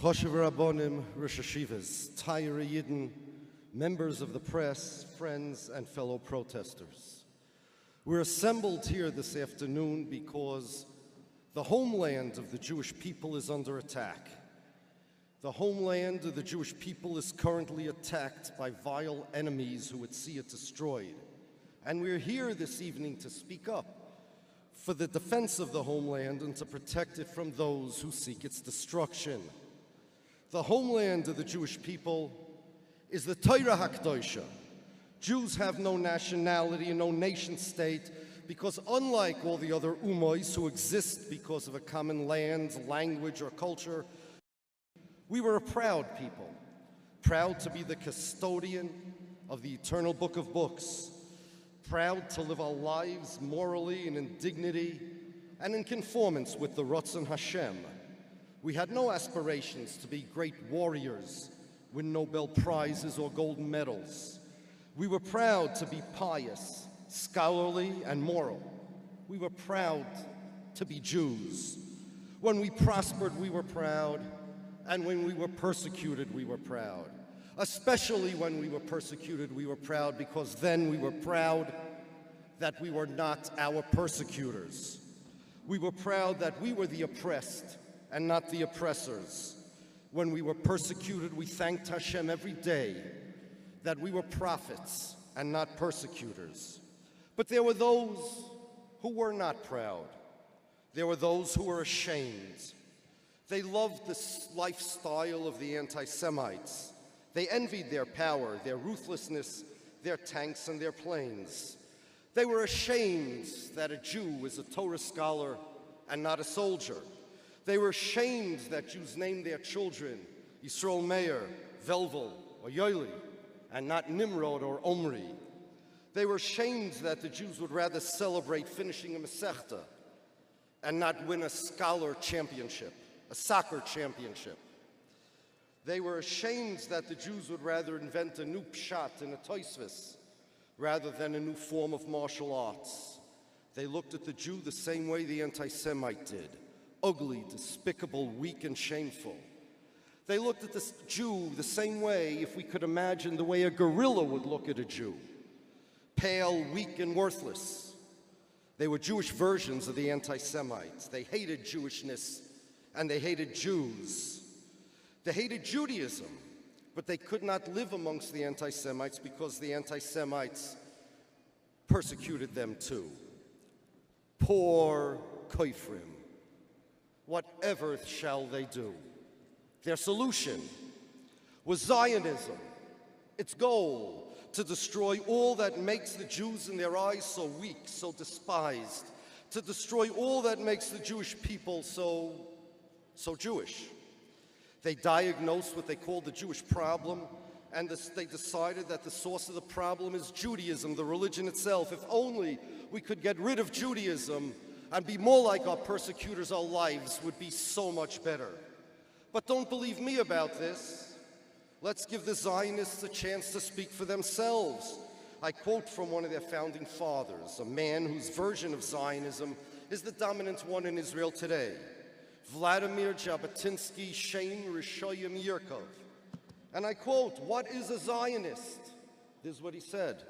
Choshev Rabbonim, Rosh Hashivas, Tayra Yidden, members of the press, friends, and fellow protesters. We're assembled here this afternoon because the homeland of the Jewish people is under attack. The homeland of the Jewish people is currently attacked by vile enemies who would see it destroyed. And we're here this evening to speak up for the defense of the homeland and to protect it from those who seek its destruction. The homeland of the Jewish people is the Torah HaKadoshah. Jews have no nationality and no nation state because unlike all the other umos who exist because of a common land, language, or culture, we were a proud people, proud to be the custodian of the eternal book of books, proud to live our lives morally and in dignity and in conformance with the Ratzon Hashem. We had no aspirations to be great warriors, win Nobel Prizes or golden medals. We were proud to be pious, scholarly, and moral. We were proud to be Jews. When we prospered, we were proud, and when we were persecuted, we were proud. Especially when we were persecuted, we were proud because then we were proud that we were not our persecutors. We were proud that we were the oppressed and not the oppressors. When we were persecuted, we thanked Hashem every day that we were prophets and not persecutors. But there were those who were not proud. There were those who were ashamed. They loved the lifestyle of the anti-Semites. They envied their power, their ruthlessness, their tanks, and their planes. They were ashamed that a Jew is a Torah scholar and not a soldier. They were ashamed that Jews named their children Yisrael Meir, Velvel, or Yoeli, and not Nimrod or Omri. They were ashamed that the Jews would rather celebrate finishing a Masechta and not win a scholar championship, a soccer championship. They were ashamed that the Jews would rather invent a new pshat and a toisvis rather than a new form of martial arts. They looked at the Jew the same way the anti-Semite did. Ugly, despicable, weak, and shameful. They looked at the Jew the same way, if we could imagine, the way a gorilla would look at a Jew. Pale, weak, and worthless. They were Jewish versions of the anti-Semites. They hated Jewishness, and they hated Jews. They hated Judaism, but they could not live amongst the anti-Semites because the anti-Semites persecuted them too. Poor Koifrim. Whatever shall they do? Their solution was Zionism. Its goal, to destroy all that makes the Jews in their eyes so weak, so despised, to destroy all that makes the Jewish people so Jewish. They diagnosed what they called the Jewish problem, and they decided that the source of the problem is Judaism, the religion itself. If only we could get rid of Judaism and be more like our persecutors, our lives would be so much better. But don't believe me about this. Let's give the Zionists a chance to speak for themselves. I quote from one of their founding fathers, a man whose version of Zionism is the dominant one in Israel today, Vladimir Jabotinsky Shein Rishoyim Yirkov. And I quote, "What is a Zionist?" This is what he said.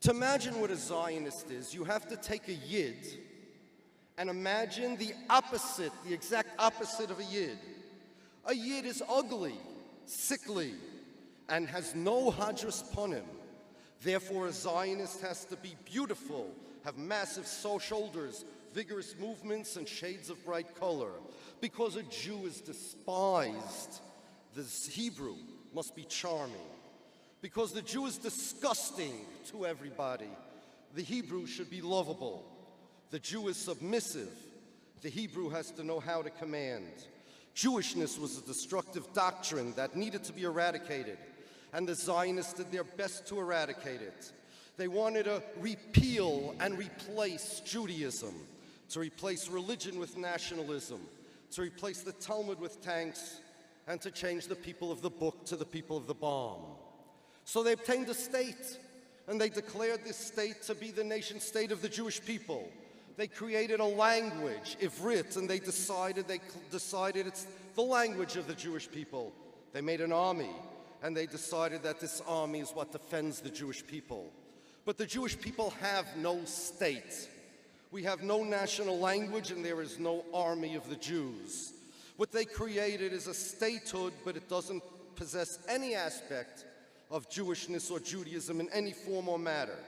To imagine what a Zionist is, you have to take a Yid and imagine the opposite, the exact opposite of a Yid. A Yid is ugly, sickly, and has no hadras ponim. Therefore, a Zionist has to be beautiful, have massive shoulders, vigorous movements, and shades of bright color. Because a Jew is despised, the Hebrew must be charming. Because the Jew is disgusting to everybody, the Hebrew should be lovable. The Jew is submissive. The Hebrew has to know how to command. Jewishness was a destructive doctrine that needed to be eradicated, and the Zionists did their best to eradicate it. They wanted to repeal and replace Judaism, to replace religion with nationalism, to replace the Talmud with tanks, and to change the people of the book to the people of the bomb. So they obtained a state, and they declared this state to be the nation state of the Jewish people. They created a language, Ivrit, and they decided it's the language of the Jewish people. They made an army, and they decided that this army is what defends the Jewish people. But the Jewish people have no state. We have no national language, and there is no army of the Jews. What they created is a statehood, but it doesn't possess any aspect of Jewishness or Judaism in any form or matter.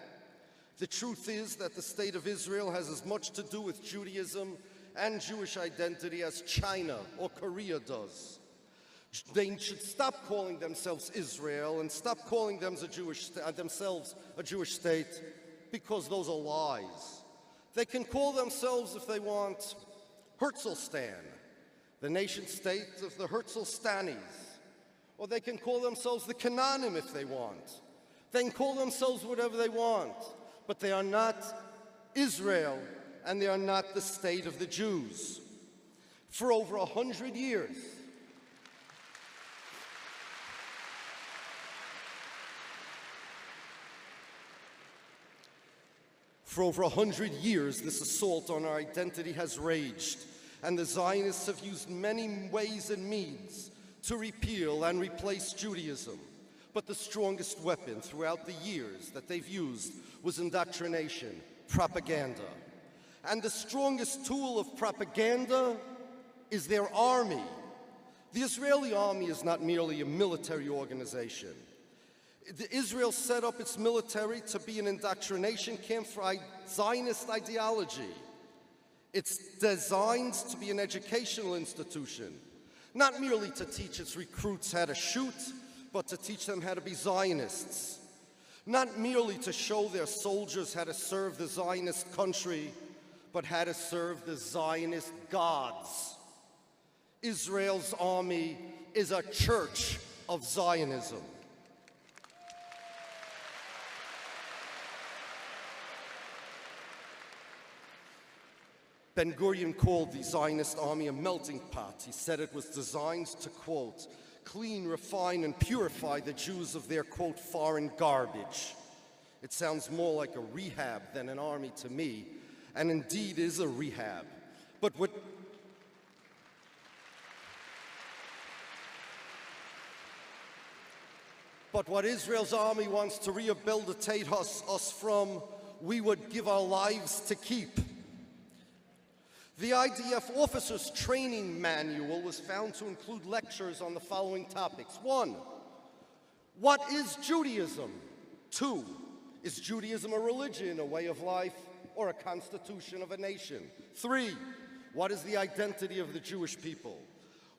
The truth is that the state of Israel has as much to do with Judaism and Jewish identity as China or Korea does. They should stop calling themselves Israel and stop calling themselves a Jewish state, because those are lies. They can call themselves, if they want, Herzlstan, the nation-state of the Herzlstanis. Or they can call themselves the Canaanim if they want. They can call themselves whatever they want. But they are not Israel, and they are not the state of the Jews. For over 100 years, this assault on our identity has raged, and the Zionists have used many ways and means to repeal and replace Judaism. But the strongest weapon throughout the years that they've used was indoctrination, propaganda. And the strongest tool of propaganda is their army. The Israeli army is not merely a military organization. Israel set up its military to be an indoctrination camp for Zionist ideology. It's designed to be an educational institution, not merely to teach its recruits how to shoot, but to teach them how to be Zionists. Not merely to show their soldiers how to serve the Zionist country, but how to serve the Zionist gods. Israel's army is a church of Zionism. Ben-Gurion called the Zionist army a melting pot. He said it was designed to, quote, clean, refine, and purify the Jews of their, quote, foreign garbage. It sounds more like a rehab than an army to me, and indeed is a rehab. But what Israel's army wants to rehabilitate us from, we would give our lives to keep. The IDF Officers Training Manual was found to include lectures on the following topics. 1, what is Judaism? 2, is Judaism a religion, a way of life, or a constitution of a nation? 3, what is the identity of the Jewish people?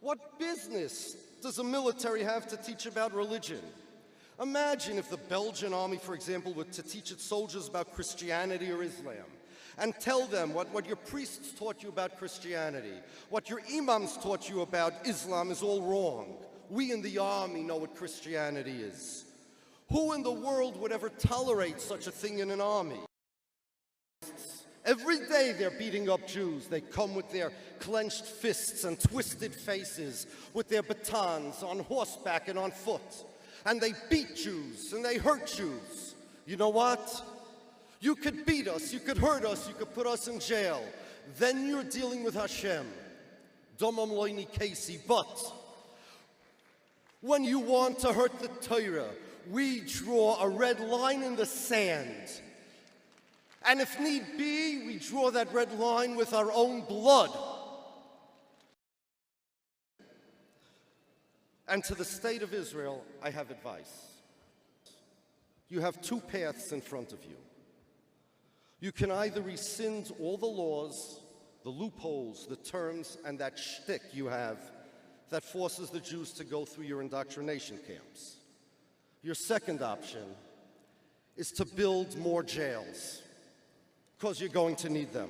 What business does a military have to teach about religion? Imagine if the Belgian army, for example, were to teach its soldiers about Christianity or Islam, and tell them what your priests taught you about Christianity, what your imams taught you about Islam is all wrong. We in the army know what Christianity is. Who in the world would ever tolerate such a thing in an army? Every day they're beating up Jews. They come with their clenched fists and twisted faces, with their batons, on horseback and on foot. And they beat Jews and they hurt Jews. You know what? You could beat us, you could hurt us, you could put us in jail. Then you're dealing with Hashem. Domam loini Casey. But when you want to hurt the Torah, we draw a red line in the sand. And if need be, we draw that red line with our own blood. And to the state of Israel, I have advice. You have 2 paths in front of you. You can either rescind all the laws, the loopholes, the terms, and that shtick you have that forces the Jews to go through your indoctrination camps. Your second option is to build more jails, because you're going to need them.